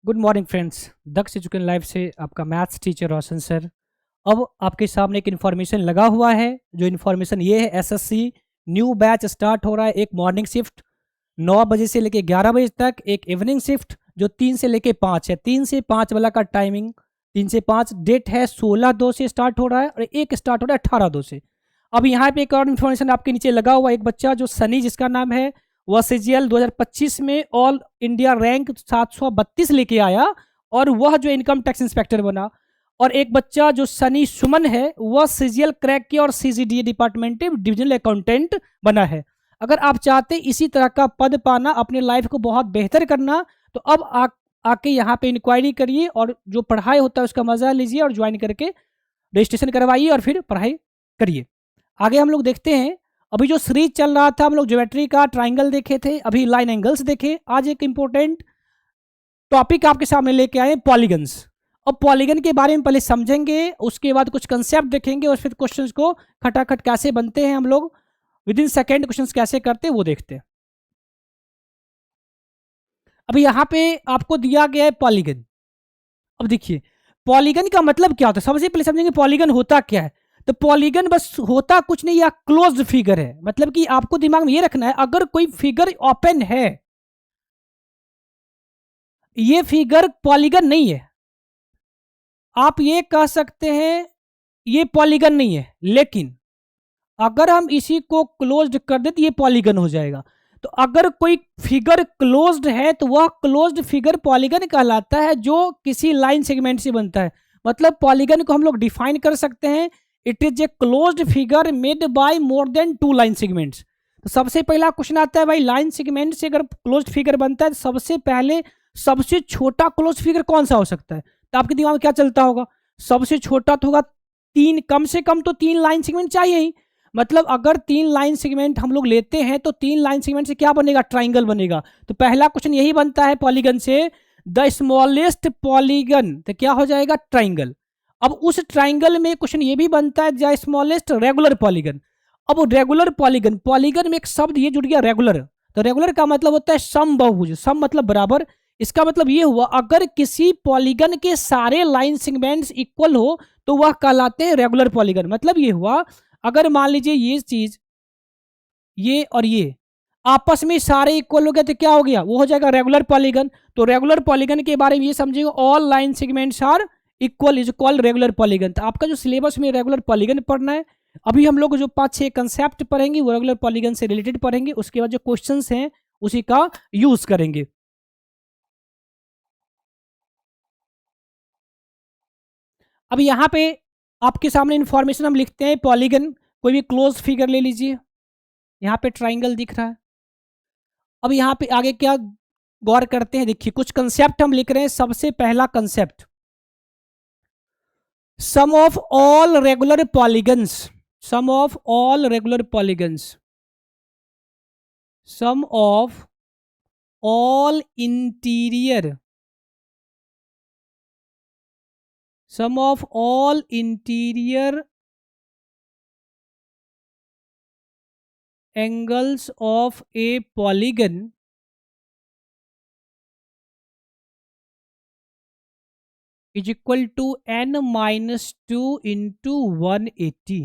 Good morning friends. Daksh education live से आपका maths teacher रोशन sir. अब आपके सामने एक इन्फॉर्मेशन लगा हुआ है। जो इन्फॉर्मेशन ये है, एसएससी न्यू बैच स्टार्ट हो रहा है। एक मॉर्निंग शिफ्ट 9 बजे से लेके 11 बजे तक, एक इवनिंग शिफ्ट जो 3 से लेके 5 है। 3 से 5 वाला का टाइमिंग 3 से 5 डेट है 16/2 से स्टार्ट हो रहा है और एक स्टार्ट हो रहा है 18/2 से। अब यहाँ पे एक और इन्फॉर्मेशन आपके नीचे लगा हुआ है। एक बच्चा जो सनी जिसका नाम है, वह सीजीएल 2025 में ऑल इंडिया रैंक 732 लेके आया और वह जो इनकम टैक्स इंस्पेक्टर बना। और एक बच्चा जो सनी सुमन है, वह सीजीएल क्रैक किया और सीजीडीए डिपार्टमेंट में डिविजनल अकाउंटेंट बना है। अगर आप चाहते इसी तरह का पद पाना, अपने लाइफ को बहुत बेहतर करना, तो अब आके यहाँ पे इंक्वायरी करिए और जो पढ़ाई होता है उसका मजा लीजिए और ज्वाइन करके रजिस्ट्रेशन करवाइए और फिर पढ़ाई करिए। आगे हम लोग देखते हैं। अभी जो सीरीज चल रहा था, हम लोग ज्योमेट्री का ट्राइंगल देखे थे, अभी लाइन एंगल्स देखे। आज एक इंपॉर्टेंट टॉपिक आपके सामने लेके आए, पॉलीगन्स। अब पॉलीगन के बारे में पहले समझेंगे, उसके बाद कुछ कंसेप्ट देखेंगे और फिर क्वेश्चंस को खटाखट कैसे बनते हैं, हम लोग विद इन सेकेंड क्वेश्चंस कैसे करते हैं वो देखते हैं। अभी यहाँ पे आपको दिया गया है पॉलीगन। अब देखिए पॉलीगन का मतलब क्या होता है। सबसे पहले समझेंगे पॉलीगन होता क्या है। तो पॉलीगन बस होता कुछ नहीं, या क्लोज्ड फिगर है। मतलब कि आपको दिमाग में ये रखना है, अगर कोई फिगर ओपन है, ये फिगर पॉलीगन नहीं है। आप ये कह सकते हैं ये पॉलीगन नहीं है, लेकिन अगर हम इसी को क्लोज्ड कर दे तो ये पॉलीगन हो जाएगा। तो अगर कोई फिगर क्लोज्ड है तो वह क्लोज्ड फिगर पॉलीगन कहलाता है, जो किसी लाइन सेगमेंट से बनता है। मतलब पॉलीगन को हम लोग डिफाइन कर सकते हैं, it is a closed figure made by more than 2 line segments. तो सबसे पहला क्वेश्चन आता है, भाई लाइन सेगमेंट से अगर क्लोज्ड फिगर बनता है तो सबसे पहले सबसे छोटा क्लोज्ड फिगर कौन सा हो सकता है। तो आपके दिमाग में क्या चलता होगा, सबसे छोटा तो होगा 3, कम से कम तो 3 लाइन सेगमेंट चाहिए ही। मतलब अगर 3 लाइन सेगमेंट हम लोग लेते हैं तो 3 लाइन सेगमेंट से क्या बनेगा, ट्राइंगल बनेगा। तो पहला क्वेश्चन यही बनता है पॉलीगन से, द स्मॉलेस्ट पॉलीगन, तो क्या हो जाएगा, ट्राइंगल। अब उस ट्राइंगल में क्वेश्चन ये भी बनता है, द स्मॉलेस्ट रेगुलर पॉलीगन। अब रेगुलर पॉलीगन, पॉलीगन में एक शब्द ये जुड़ गया रेगुलर। तो रेगुलर का मतलब होता है समबाहुभुज, सम मतलब बराबर। इसका मतलब ये हुआ, अगर किसी पॉलीगन के सारे लाइन सेगमेंट्स इक्वल हो तो वह कहलाते हैं रेगुलर पॉलीगन। मतलब ये हुआ, अगर मान लीजिए ये चीज, ये और ये आपस में सारे इक्वल हो गए तो क्या हो गया, वो हो जाएगा रेगुलर पॉलीगन। तो रेगुलर पॉलीगन के बारे में ये समझिएगा, all line segments are equal is called regular polygon. तो आपका जो सिलेबस में रेगुलर पॉलीगन पढ़ना है, अभी हम लोग जो 5-6 कंसेप्ट पढ़ेंगे वो रेगुलर पॉलीगन से रिलेटेड पढ़ेंगे। उसके बाद जो क्वेश्चंस हैं उसी का यूज करेंगे। अब यहाँ पे आपके सामने इंफॉर्मेशन हम लिखते हैं, पॉलीगन कोई भी क्लोज फिगर ले लीजिए। यहाँ पे ट्राइंगल दिख रहा है। अब यहाँ पे आगे क्या गौर करते हैं, देखिए कुछ कंसेप्ट हम लिख रहे हैं। सबसे पहला concept, sum of all regular polygons, sum of all regular polygons, sum of all interior, sum of all interior angles of a polygon is equal to n-2 into 180।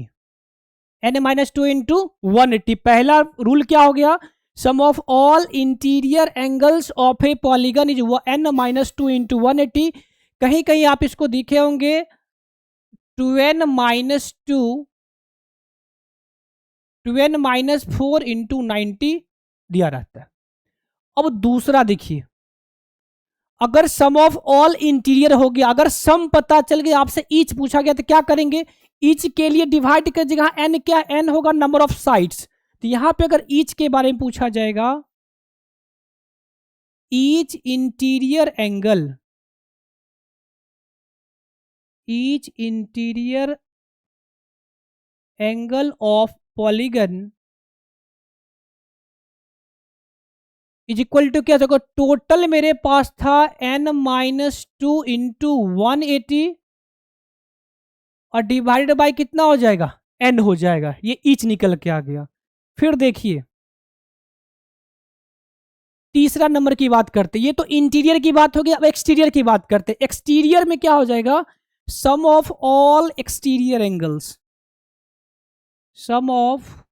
n-2 into 180। पहला rule क्या हो गया, sum of all interior angles of a polygon is n-2 into 180। कहीं कहीं आप इसको देखे होंगे 2n-2 2n-4 इंटू 90 दिया रहता है। अब दूसरा देखिए, अगर सम ऑफ ऑल इंटीरियर हो गया, अगर सम पता चल गया, आपसे ईच पूछा गया तो क्या करेंगे, ईच के लिए डिवाइड कर जगह एन, क्या एन होगा नंबर ऑफ साइड्स। तो यहां पे अगर ईच के बारे में पूछा जाएगा, each interior angle, each interior angle of polygon is equal to क्या देखो, टोटल मेरे पास था n-2 इंटू 180 और डिवाइडेड बाय कितना हो जाएगा, n हो जाएगा। ये ईच निकल के आ गया। फिर देखिए तीसरा नंबर की बात करते हैं। ये तो इंटीरियर की बात होगी, अब एक्सटीरियर की बात करते हैं। एक्सटीरियर में क्या हो जाएगा, sum of all exterior angles, sum of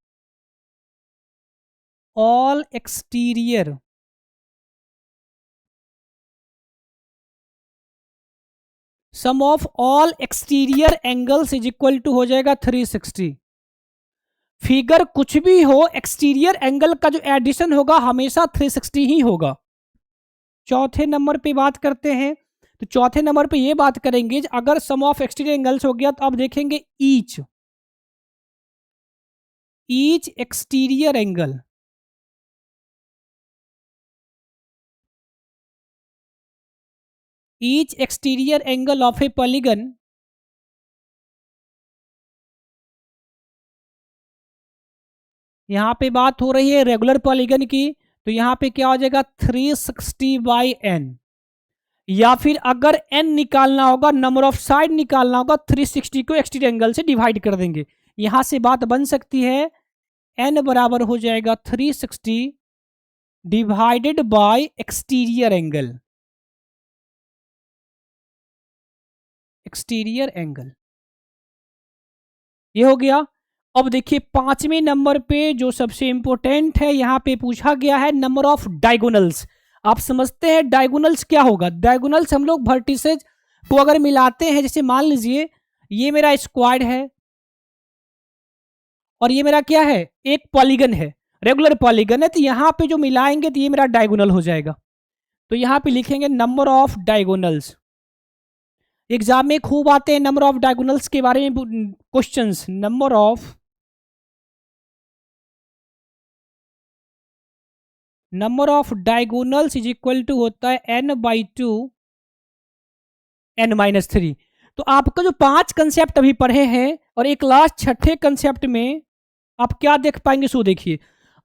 all exterior sum of all exterior angles is equal to हो जाएगा 360। फिगर कुछ भी हो, एक्सटीरियर एंगल का जो एडिशन होगा हमेशा 360 ही होगा। चौथे नंबर पे बात करते हैं, तो चौथे नंबर पे ये बात करेंगे अगर सम ऑफ एक्सटीरियर एंगल्स हो गया तो अब देखेंगे each exterior angle, each exterior angle of a polygon यहां पे बात हो रही है रेगुलर पॉलीगन की, तो यहां पे क्या हो जाएगा 360/n, या फिर अगर n निकालना होगा, नंबर ऑफ साइड निकालना होगा, 360 को एक्सटीरियर एंगल से डिवाइड कर देंगे। यहां से बात बन सकती है n बराबर हो जाएगा 360 divided by exterior angle, exterior angle ये हो गया। अब देखिए पांचवें नंबर पे जो सबसे इंपॉर्टेंट है, यहां पे पूछा गया है नंबर ऑफ डायगोनल्स। आप समझते हैं डायगोनल्स क्या होगा। डायगोनल्स हम लोग वर्टिसेज को अगर मिलाते हैं, जैसे मान लीजिए ये मेरा स्क्वाड है और ये मेरा क्या है, एक पॉलीगन है, रेगुलर पॉलीगन है, तो यहां पे जो मिलाएंगे तो ये मेरा डायगोनल हो जाएगा। तो यहां पे लिखेंगे नंबर ऑफ डायगोनल्स। एग्जाम में खूब आते हैं नंबर ऑफ डायगोनल्स के बारे में questions. Number of diagonals is equal to होता है n/2 n-3। तो आपका जो 5 कंसेप्ट अभी पढ़े हैं और एक लास्ट छठे कंसेप्ट में आप क्या देख पाएंगे, सो देखिए।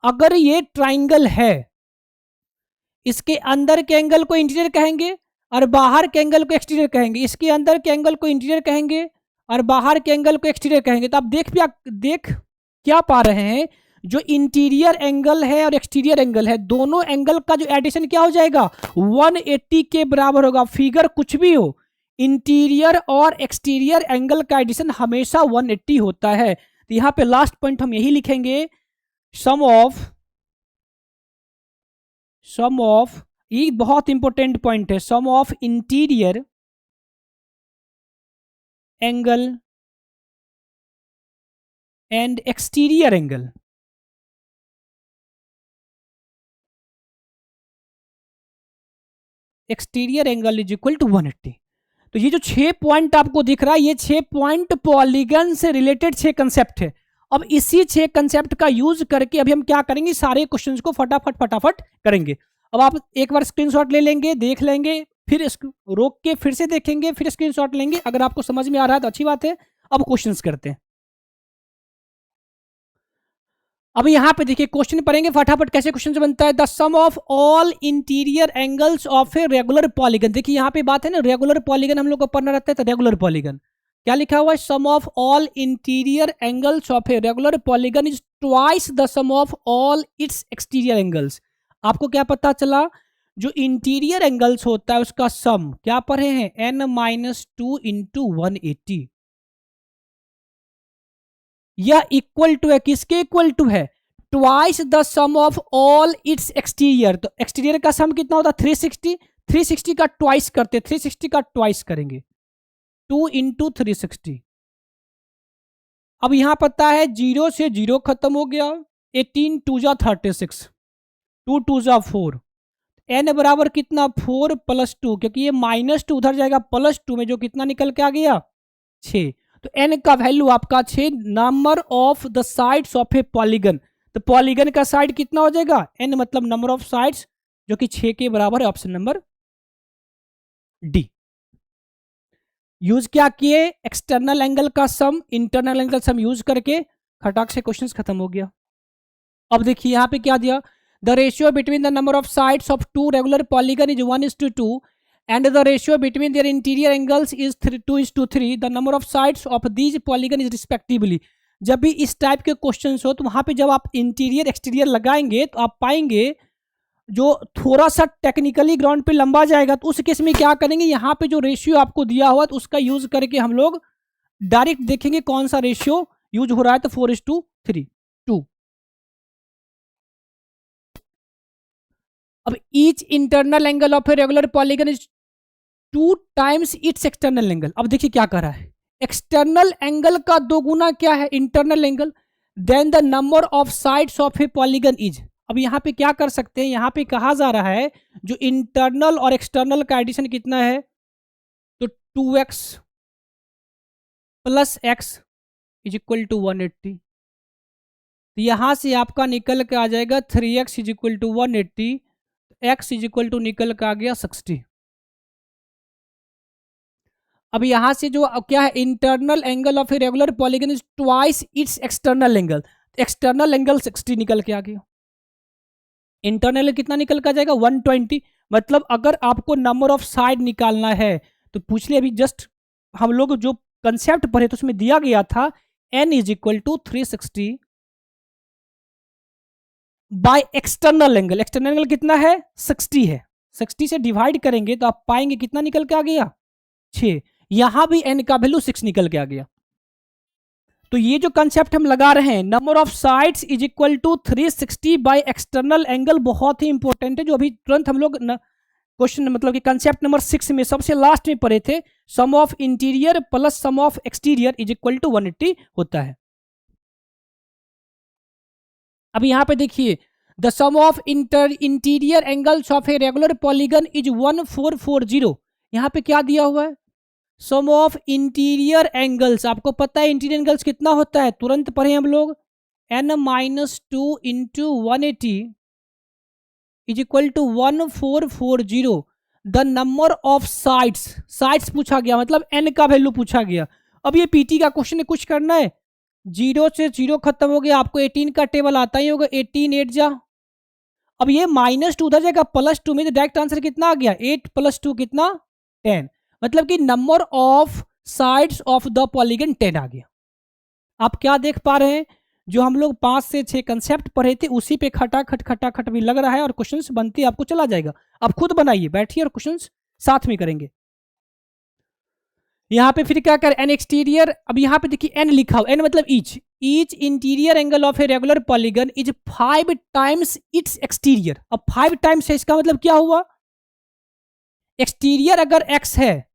अगर ये ट्राइंगल है, इसके अंदर के एंगल को इंटीरियर कहेंगे और बाहर के एंगल को एक्सटीरियर कहेंगे, इसके अंदर के एंगल को इंटीरियर कहेंगे और बाहर के एंगल को एक्सटीरियर कहेंगे। तो आप देख क्या पा रहे हैं, जो इंटीरियर एंगल है और एक्सटीरियर एंगल है, दोनों एंगल का जो एडिशन क्या हो जाएगा 180 के बराबर होगा। फिगर कुछ भी हो, इंटीरियर और एक्सटीरियर एंगल का एडिशन हमेशा 180 होता है। तो यहां पे लास्ट पॉइंट हम यही लिखेंगे, सम ऑफ ये बहुत इंपॉर्टेंट पॉइंट है, sum of interior angle and exterior angle. Exterior angle is equal to 180। तो ये जो 6 पॉइंट आपको दिख रहा है, ये 6 पॉइंट पॉलीगन से रिलेटेड 6 कंसेप्ट है। अब इसी 6 कंसेप्ट का यूज करके अभी हम क्या करेंगे, सारे क्वेश्चंस को फटाफट करेंगे। अब आप एक बार स्क्रीनशॉट ले लेंगे, देख लेंगे, फिर रोक के फिर से देखेंगे, फिर स्क्रीनशॉट लेंगे। अगर आपको समझ में आ रहा है तो अच्छी बात है। अब क्वेश्चंस करते हैं। अब यहां पे देखिए क्वेश्चन पढ़ेंगे फटाफट, कैसे क्वेश्चन बनता है। The sum of all interior angles of a regular polygon. देखिए यहां पे बात है ना, रेगुलर पॉलीगन हम लोग को पढ़ना रहता है, तो रेगुलर पॉलीगन क्या लिखा हुआ है, sum of all interior angles of a regular polygon is twice the sum of all its exterior angles. आपको क्या पता चला, जो इंटीरियर एंगल्स होता है उसका सम क्या पढ़े हैं, n-2 इंटू 180। यह इक्वल टू है, किसके इक्वल टू है, twice the sum of all its exterior. तो एक्सटीरियर का सम कितना होता है 360, 360 का ट्वाइस करते, 360 का ट्वाइस करेंगे 2 इंटू 360। अब यहां पता है 0 से 0 खत्म हो गया, 18 2 जा 36, 2 2 जा 4, n बराबर कितना 4 प्लस 2, क्योंकि ये -2 उधर जाएगा +2 में, जो कितना निकल के आ गया 6। तो n का वैल्यू आपका 6। Number of the sides of a polygon, तो पॉलीगन का साइड कितना हो जाएगा, n मतलब नंबर ऑफ साइड्स, जो कि 6 के बराबर है, ऑप्शन नंबर डी। यूज क्या किए, एक्सटर्नल एंगल का sum internal angle sum use करके, खटाक से क्वेश्चन खत्म हो गया। अब देखिए यहां पे क्या दिया, the ratio between the number of sides of 2 regular polygon is 1:2 and the ratio between their interior angles is 2:3. the number of sides of these polygon is respectively. जब भी इस टाइप के क्वेश्चंस हो तो वहां पे जब आप इंटीरियर एक्सटीरियर लगाएंगे तो आप पाएंगे जो थोड़ा सा टेक्निकली ग्राउंड पे लंबा जाएगा, तो उस केस में क्या करेंगे, यहाँ पे जो रेशियो आपको दिया हुआ तो उसका यूज करके हम लोग डायरेक्ट देखेंगे कौन सा रेशियो यूज हो रहा है। तो 4:3 2। अब each internal angle of a regular polygon is 2 times it's external angle. अब देखिए क्या कर रहा है, एक्सटर्नल एंगल का 2 गुना क्या है, internal angle. Then the number of sides of a polygon is. अब यहाँ पे क्या कर सकते हैं, यहाँ पे कहा जा रहा है जो इंटरनल और एक्सटर्नल का एडिशन कितना है, तो 2x plus X is equal to 180। तो यहां से आपका निकल के आ जाएगा 3x is equal to 180, X is equal to निकल के आ गया 60। अब यहां से जो क्या है, internal angle of a regular polygon is twice its external angle. External angle 60 निकल के आ गया, इंटरनल कितना निकल के आ जाएगा 120। मतलब अगर आपको नंबर ऑफ साइड निकालना है तो पूछ ले, अभी जस्ट हम लोग जो कंसेप्ट पढ़े तो उसमें दिया गया था n is equal to 360 by external angle. External angle कितना है 60 है, 60 से डिवाइड करेंगे तो आप पाएंगे कितना निकल के आ गया 6। यहां भी n का वैल्यू 6 निकल के आ गया। तो ये जो कंसेप्ट हम लगा रहे हैं, number of sides is equal to 360 by external angle, बहुत ही इंपॉर्टेंट है, जो अभी तुरंत हम लोग क्वेश्चन मतलब कि कंसेप्ट नंबर 6 में सबसे लास्ट में पढ़े थे, sum of interior plus sum of exterior is equal to 180 होता है। अब यहां पे देखिए, the sum of interior angles of a regular polygon is 1440। यहां पे क्या दिया हुआ है, सम ऑफ इंटीरियर एंगल्स। आपको पता है इंटीरियर एंगल्स कितना होता है, तुरंत पढ़े हम लोग, n-2 into 180 is equal to 1440। The number of sides, sides पूछा गया मतलब n का वैल्यू पूछा गया। अब ये पीटी का क्वेश्चन है, कुछ करना है, 0 से 0 खत्म हो गया, आपको 18 का टेबल आता ही होगा, 18 8 जा। अब ये -2 उधर जाएगा +2 में, तो डायरेक्ट आंसर कितना आ गया 8 + 2 कितना 10। मतलब कि number of sides of the polygon 10 आ गया। आप क्या देख पा रहे हैं, जो हम लोग 5 से 6 कंसेप्ट पढ़े थे उसी पे खटाखट भी लग रहा है और क्वेश्चंस बनते आपको चला जाएगा। आप खुद बनाइए, बैठिए और क्वेश्चंस साथ में करेंगे। यहाँ पे फिर क्या कर, एन एक्सटीरियर। अब यहाँ पे देखिए एन लिखा हुआ, एन मतलब each interior angle of a regular polygon is 5 times it's exterior. अब 5 टाइम्स है, इसका मतलब क्या हुआ, एक्सटीरियर अगर x है,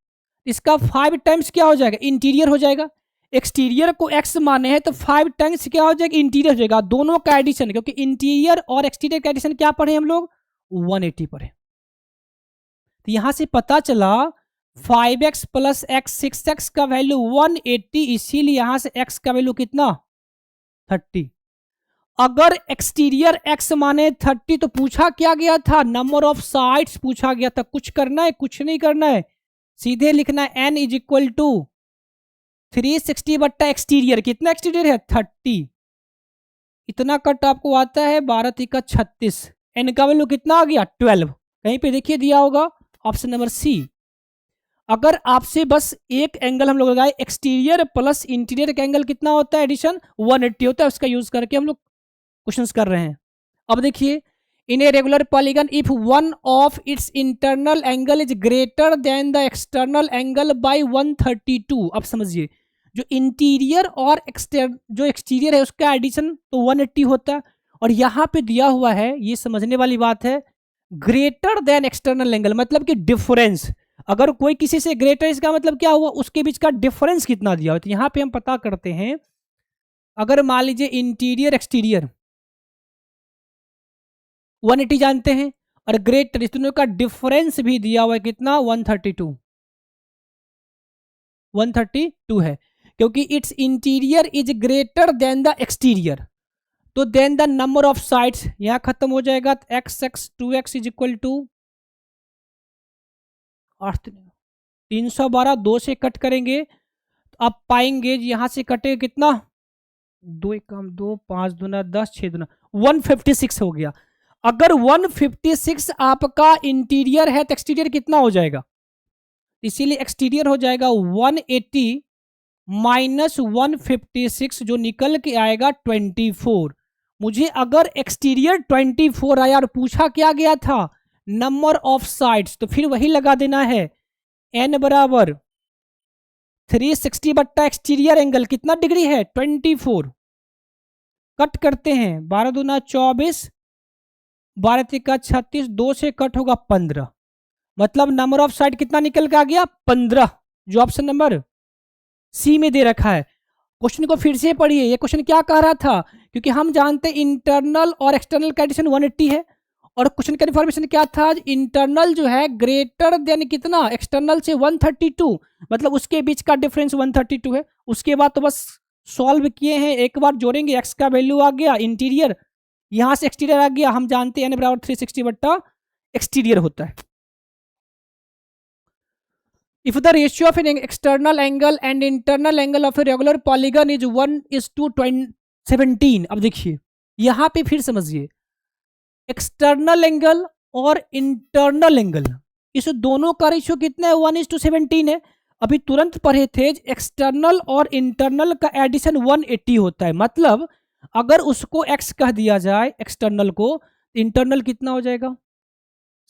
इसका 5 टाइम्स क्या हो जाएगा इंटीरियर हो जाएगा। एक्सटीरियर को x माने हैं तो 5 टाइम्स क्या हो जाएगा इंटीरियर हो जाएगा, दोनों का एडिशन, क्योंकि इंटीरियर और एक्सटीरियर का एडिशन क्या पढ़े हम लोग 180 पढ़े। तो यहां से पता चला 5x प्लस x 6x का वैल्यू 180, इसीलिए यहां से x का वैल्यू कितना 30। अगर एक्सटीरियर x माने 30 तो पूछा क्या गया था, नंबर ऑफ साइड्स पूछा गया था। कुछ करना है, कुछ नहीं करना है, सीधे लिखना है n इज इक्वल टू 360 बट्टा एक्सटीरियर। कितना एक्सटीरियर है 30, इतना कट आपको आता है 12 × 36। n का वैल्यू कितना आ गया 12। कहीं पे देखिए दिया होगा ऑप्शन नंबर सी। अगर आपसे बस एक एंगल हम लोग लगाए, एक्सटीरियर प्लस इंटीरियर का एंगल कितना होता है एडिशन 180 होता है, उसका यूज करके हम लोग क्वेश्चंस कर रहे हैं। अब देखिए, in a regular polygon if one of its internal angle is greater than the external angle by 132। अब समझिए, जो इंटीरियर और जो एक्सटीरियर है उसका एडिशन तो 180 होता है, और यहां पे दिया हुआ है, ये समझने वाली बात है, ग्रेटर देन एक्सटर्नल एंगल मतलब कि डिफरेंस। अगर कोई किसी से ग्रेटर, इसका मतलब क्या हुआ, उसके बीच का डिफरेंस कितना दिया हुआ। तो यहां पे हम पता करते हैं, अगर मान लीजिए इंटीरियर एक्सटीरियर 180 जानते हैं, और ग्रेटर, इस दोनों का डिफरेंस भी दिया हुआ है कितना 132 है, क्योंकि its interior is greater than the exterior. तो then the number of sides यहां खत्म हो जाएगा, x 2x is equal to 312, 2 से कट करेंगे तो आप पाएंगे यहां से कटेगा कितना 2 1 2 5 दूना 10 6 दूना 156 हो गया। अगर 156 आपका इंटीरियर है तो एक्सटीरियर कितना हो जाएगा, इसीलिए एक्सटीरियर हो जाएगा 180 - 156 जो निकल के आएगा 24। मुझे अगर एक्सटीरियर 24 आया और पूछा क्या गया था, नंबर ऑफ साइड्स, तो फिर वही लगा देना है, n बराबर 360 बट्टा एक्सटीरियर एंगल कितना डिग्री है 24। कट करते हैं, 12 दूना 24, 12 तिका 36, 2 से कट होगा 15, मतलब नंबर ऑफ साइड कितना निकल के आ गया 15, जो ऑप्शन नंबर सी में दे रखा है। क्वेश्चन को फिर से पढ़िए, ये क्वेश्चन क्या कह रहा था, क्योंकि हम जानते हैं इंटरनल और एक्सटर्नल का एडिशन 180 है, और क्वेश्चन का इन्फॉर्मेशन क्या था, इंटरनल जो है ग्रेटर देन कितना एक्सटर्नल से 132, मतलब उसके बीच का डिफरेंस 132 है। उसके बाद तो बस सॉल्व किए हैं, एक बार जोड़ेंगे, एक्स का वैल्यू आ गया, इंटीरियर यहां से एक्सटीरियर आ गया, हम जानते हैं n बराबर 360 बट्टा एक्सटीरियर होता है। If the ratio of an external angle and internal angle of a regular polygon is 1:17, अब देखिए यहां पे फिर समझिए, एक्सटर्नल एंगल और इंटरनल एंगल, इस दोनों का रेशियो कितना है 1:17 है। अभी तुरंत पढ़े थे एक्सटर्नल और इंटरनल का एडिशन 180 होता है, मतलब अगर उसको x कह दिया जाए एक्सटर्नल को, इंटरनल कितना हो जाएगा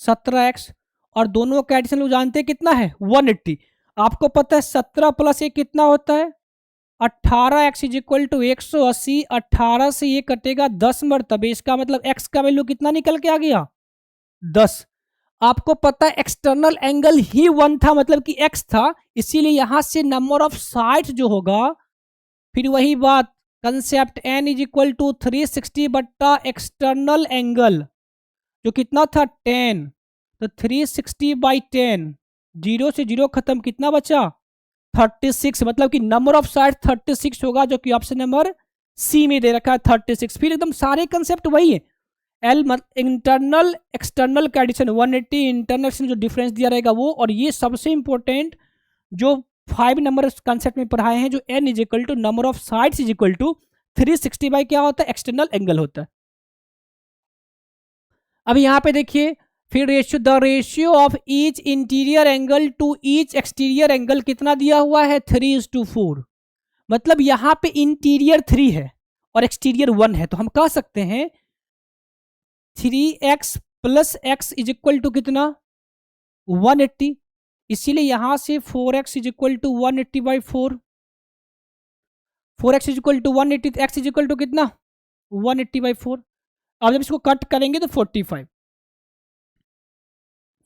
17x, और दोनों का एडिशन लोग जानते हैं कितना है 180। आपको पता है 17 प्लस 1 कितना होता है 18x इज इक्वल टू 180, 18 से ये कटेगा 10 मरतबे, इसका मतलब x का वैल्यू कितना निकल के आ गया 10। आपको पता है एक्सटर्नल एंगल ही 1 था, मतलब कि x था, इसीलिए यहां से नंबर ऑफ साइड्स जो होगा, फिर वही बात concept n is equal to 360 बट्टा एक्सटर्नल एंगल जो कितना था 10, तो 360 बाई 10, 0 से 0 खत्म, कितना बचा 36, मतलब कि नंबर ऑफ साइड 36 होगा, जो कि ऑप्शन नंबर सी में दे रखा है 36। फिर एकदम सारे कंसेप्ट वही है, एल इंटरनल एक्सटर्नल का एडिशन 180, इंटरनल से जो डिफरेंस दिया रहेगा वो, और ये सबसे इंपॉर्टेंट जो 5 नंबर कंसेप्ट में पढ़ाए हैं, जो n is equal to number of sides is equal to 360 by क्या होता है एक्सटर्नल एंगल होता है। अब यहाँ पे देखिए फिर the ratio of each interior angle to each exterior angle कितना दिया हुआ है 3:4, मतलब यहाँ पे इंटीरियर 3 है और एक्सटीरियर 1 है, तो हम कह सकते हैं 3x plus X is equal to कितना 180, इसीलिए यहां से 4x is equal to 180 by 4, 4x is equal to 180, X is equal to कितना 180 बाई 4। अब जब इसको कट करेंगे तो 45,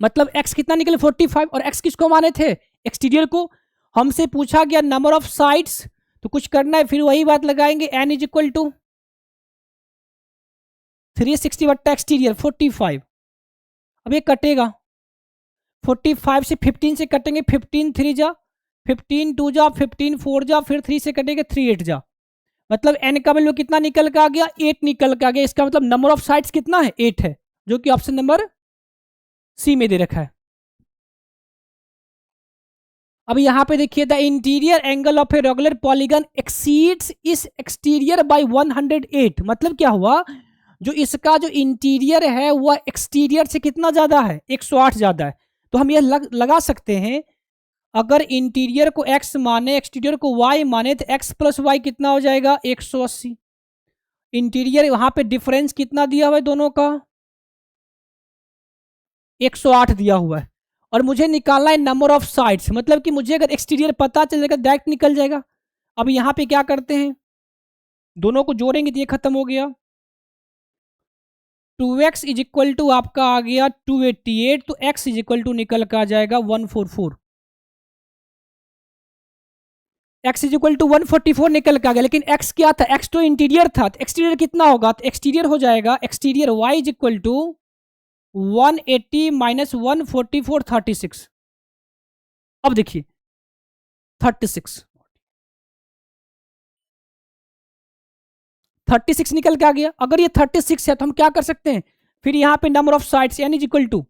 मतलब x कितना निकले 45, और x किसको माने थे एक्सटीरियर को। हमसे पूछा गया नंबर ऑफ साइड्स, तो कुछ करना है, फिर वही बात लगाएंगे, n इज इक्वल टू 360 बट्टा एक्सटीरियर 45। अब ये कटेगा 45 से 15 से कटेंगे, 15 3 जा, 15 2 जा, 15 4 जा, फिर 3 से कटेंगे 3 8 जा, मतलब n का वैल्यू कितना निकल के आ गया 8 निकल के आ गया। इसका मतलब नंबर ऑफ साइड्स कितना है 8 है, जो कि ऑप्शन नंबर सी में दे रखा है। अब यहां पे देखिए the interior angle of a regular polygon exceeds इस एक्सटीरियर बाय 108, मतलब क्या हुआ, जो इसका जो इंटीरियर है वह एक्सटीरियर से कितना ज्यादा है 108 ज्यादा है। तो हम यह लगा सकते हैं, अगर इंटीरियर को x माने एक्सटीरियर को y माने, तो x प्लस वाई कितना हो जाएगा 180। इंटीरियर वहां पे डिफरेंस कितना दिया हुआ है दोनों का 108 दिया हुआ है, और मुझे निकालना है नंबर ऑफ साइड्स, मतलब कि मुझे अगर एक्सटीरियर पता चल जाएगा डायरेक्ट निकल जाएगा। अब यहाँ पे क्या करते हैं, दोनों को जोड़ेंगे तो ये खत्म हो गया, 2x इज इक्वल टू आपका आ गया 288, तो x इज इक्वल टू निकल का आ जाएगा 144, x इज इक्वल टू 144 निकल का आ गया। लेकिन x क्या था, x तो इंटीरियर था, तो एक्सटीरियर कितना होगा, तो एक्सटीरियर हो जाएगा exterior y is equal to 180 minus 144 36। अब देखिए 36 निकल के आ गया। अगर ये 36 है तो हम क्या कर सकते हैं, फिर यहां पे number of sides n is equal to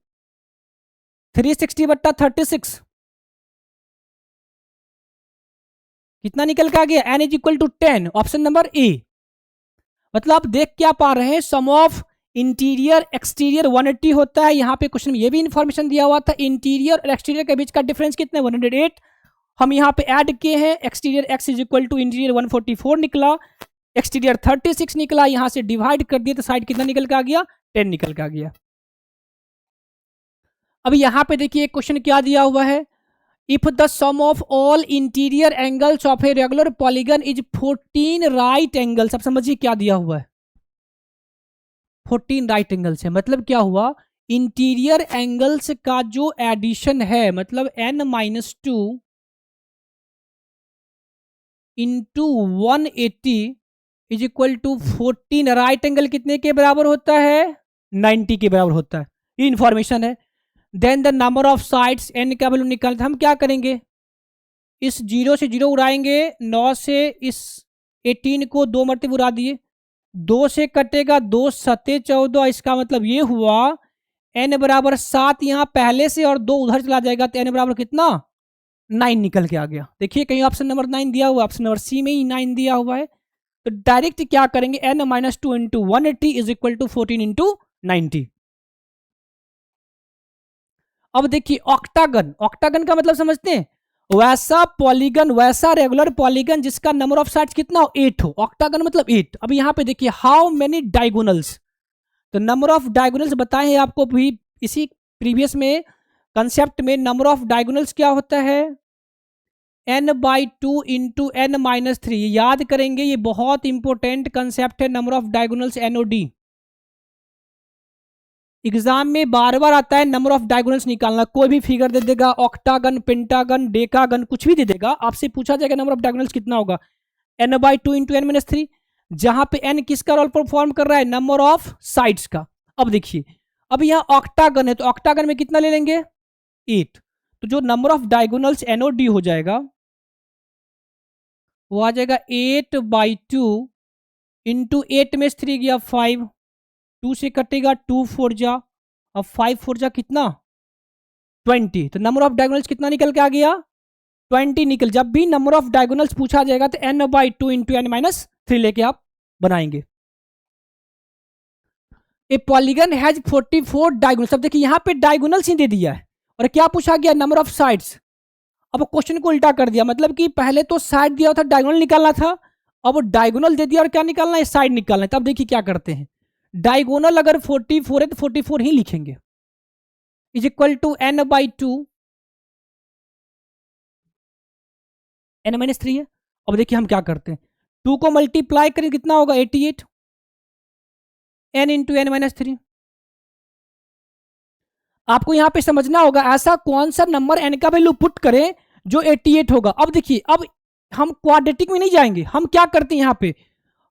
360 बट्टा 36 कितना निकल के आ गया n is equal to 10, option number A. मतलब आप देख क्या पा रहे हैं, सम ऑफ इंटीरियर एक्सटीरियर 180 होता है। यहाँ पे क्वेश्चन में ये भी इंफॉर्मेशन दिया हुआ था, इंटीरियर और एक्सटीरियर के बीच का डिफरेंस कितना 108, हम यहाँ पे ऐड किए हैं, exterior x is equal to interior 144 निकला, एक्सटीरियर 36 निकला, यहां से डिवाइड कर दिया तो साइड कितना निकल के आ गया, 10 निकल के आ गया। अब यहां पे देखिए क्वेश्चन क्या दिया हुआ है, if the sum of all interior angles of a regular polygon is 14 right angles. अब समझिए क्या दिया हुआ है, 14 राइट एंगल्स है, मतलब क्या हुआ, इंटीरियर एंगल्स का जो एडिशन है, मतलब n-2 into 180 is equal to 14, right angle कितने के बराबर होता है, 90 के बराबर होता है, ये इंफॉर्मेशन है। Then the number of sides, n का वैल्यू निकालते हम क्या करेंगे, इस 0 से 0 उड़ाएंगे, 9 से इस 18 को 2 मरतबा उड़ा दिए, 2 से कटेगा 2 सत्ते 14, इसका मतलब ये हुआ n बराबर 7 यहाँ पहले से और 2 उधर चला जाएगा, तो n बराबर कितना, 9 निकल के आ गया। देखिए कहीं ऑप्शन नंबर 9 दिया हुआ, ऑप्शन नंबर सी में ही 9 दिया हुआ है, तो डायरेक्ट क्या करेंगे, n-2 into 180 is equal to 14 into 90। अब देखिए ऑक्टागन, ऑक्टागन का मतलब समझते हैं, वैसा पॉलीगन, वैसा रेगुलर पॉलीगन जिसका नंबर ऑफ साइड्स कितना हो, 8 हो, ऑक्टागन मतलब 8। अब यहाँ पे देखिए हाउ मेनी डायगोनल्स, तो नंबर ऑफ डायगोनल्स बताए हैं आपको भी इसी प्रीवियस में कंसेप्ट में, नंबर ऑफ डायगोनल्स क्या होता है, n/2 इंटू n-3, याद करेंगे, ये बहुत इंपॉर्टेंट कंसेप्ट है, number of diagonals NOD, exam में बार बार आता है नंबर ऑफ डायगोनल्स निकालना, कोई भी फिगर दे देगा, ऑक्टागन, पेंटागन, डेकागन, कुछ भी दे देगा, आपसे पूछा जाएगा नंबर ऑफ डायगोनल्स कितना होगा, n/2 इंटू n-3, जहां पे n किसका रोल परफॉर्म कर रहा है, नंबर ऑफ साइड्स का। अब देखिए, अब यहाँ ऑक्टागन है, तो ऑक्टागन में कितना ले लेंगे, 8, तो जो नंबर ऑफ डायगोनल्स NOD हो जाएगा वो आ जाएगा 8/2 इंटू 8 में 3 गया 5, 2 से कटेगा 2 4 जा, अब 5 4 जा कितना 20, तो नंबर ऑफ डायगोनल्स कितना निकल के आ गया, 20 निकल। जब भी नंबर ऑफ डायगोनल्स पूछा जाएगा तो n/2 इंटू n-3 लेके आप बनाएंगे। ए पॉलीगन हैज 44 डायगोनल्स, अब देखिए यहाँ पे डायगोनल्स ही दे दिया है और क्या पूछा गया, नंबर ऑफ साइड्स। अब क्वेश्चन को उल्टा कर दिया, मतलब कि पहले तो साइड दिया था, डायगोनल निकालना था, अब डायगोनल दे दिया और क्या निकालना है, साइड निकालना है। तब देखिए क्या करते हैं, डायगोनल अगर 44 है तो 44 ही लिखेंगे, is equal to n/2, n-3 है। अब देखिए हम क्या करते हैं, 2 को मल्टीप्लाई करें कितना होगा 88, n इंटू n-3। आपको यहां पे समझना होगा ऐसा कौन सा नंबर n का वैल्यू पुट करें जो 88 होगा। अब देखिए, अब हम क्वाड्रेटिक में नहीं जाएंगे, हम क्या करते हैं यहाँ पे,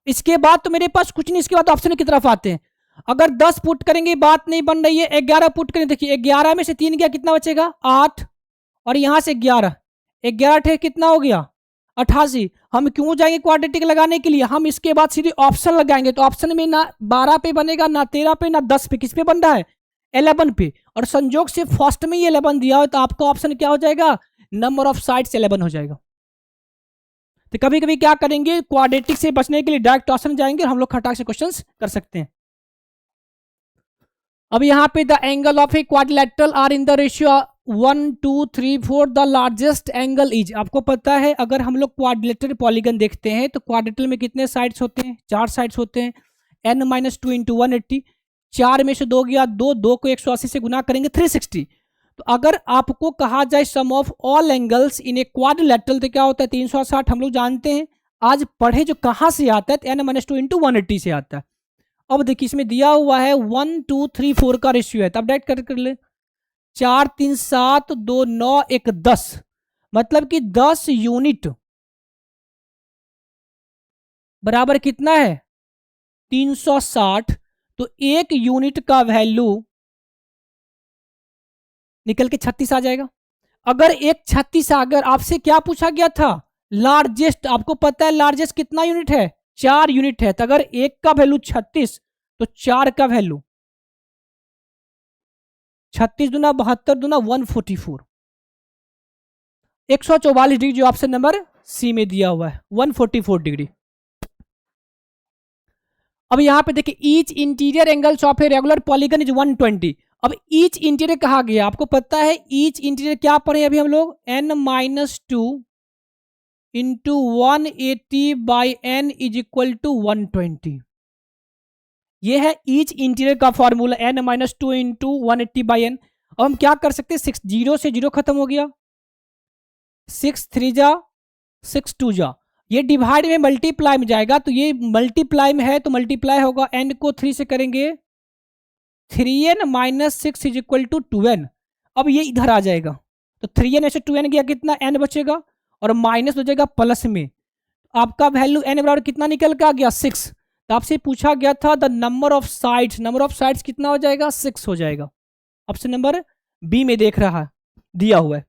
इसके बाद तो मेरे पास कुछ नहीं, इसके बाद ऑप्शन की तरफ आते हैं। अगर 10 पुट करेंगे बात नहीं बन रही है, 11 पुट करें, देखिए 11 में से 3 गया कितना बचेगा 8, और यहां से 11, 11 ठे कितना हो गया 88। हम क्यों जाएंगे क्वाड्रेटिक लगाने के लिए, हम इसके बाद सीधे ऑप्शन लगाएंगे, तो ऑप्शन में ना 12 पे बनेगा, ना 13 पे, ना 10 पे, किस पे बन रहा है 11 पे, और संजोग से फर्स्ट में ही 11 दिया हो तो आपका ऑप्शन क्या हो जाएगा, नंबर ऑफ साइड्स 11 हो जाएगा। तो कभी कभी क्या करेंगे, क्वाड्रेटिक से बचने के लिए डायरेक्ट ऑप्शन जाएंगे और हम लोग खटाक से क्वेश्चंस कर सकते हैं। अब यहाँ पे the angle of a quadrilateral are in the ratio 1 2 3 4, the largest angle is, आपको पता है अगर हम लोग क्वाड्रिलेटरल पॉलीगन देखते हैं तो क्वाड्रिलेटरल में कितने साइड्स होते हैं, 4 साइड्स होते हैं, n-2 इंटू 180, 4 में से 2 गया 2, 2 को 180 से गुना करेंगे 360। तो अगर आपको कहा जाए sum of all angles in a quadrilateral तो क्या होता है 360, हम लोग जानते हैं, आज पढ़े जो कहां से आता है, n-2 इंटू 180 से आता है। अब देखिए इसमें दिया हुआ है 1 2 3 4 का रेशियो है, तब डायरेक्ट कर ले, 4 3 7 2 9 1 10, मतलब कि 10 यूनिट बराबर कितना है 360, तो 1 यूनिट का वैल्यू निकल के 36 आ जाएगा। अगर एक 36 अगर आपसे क्या पूछा गया था लार्जेस्ट, आपको पता है लार्जेस्ट कितना यूनिट है 4 यूनिट है, तो अगर 1 का वैल्यू 36 तो 4 का वैल्यू 36 दूना 72 दूना 144, 144 डिग्री जो ऑप्शन नंबर सी में दिया हुआ है 144 डिग्री। अब यहां पे देखिए each interior angles of a regular polygon is 120। अब ईच इंटीरियर कहा गया, आपको पता है ईच इंटीरियर क्या पढ़े अभी हम लोग n-2 into 180/n is equal to 120। ये है ईच इंटीरियर का फॉर्मूला, n-2 इंटू 180/n। अब हम क्या कर सकते हैं, 6 जीरो से जीरो खत्म हो गया, 6 3 जा 6 2 जा, ये डिवाइड में मल्टीप्लाई में जाएगा, तो ये मल्टीप्लाई में है तो मल्टीप्लाई होगा, n को 3 से करेंगे 3n minus 6 is equal to 2n। अब ये इधर आ जाएगा, तो 3n ऐसे 2n गया, कितना n बचेगा, और माइनस हो जाएगा प्लस में, आपका वैल्यू n बराबर कितना निकल के आ गया 6। तो आपसे पूछा गया था the number of sides, number of sides कितना हो जाएगा 6 हो जाएगा। ऑप्शन नंबर बी में देख रहा है, दिया हुआ है।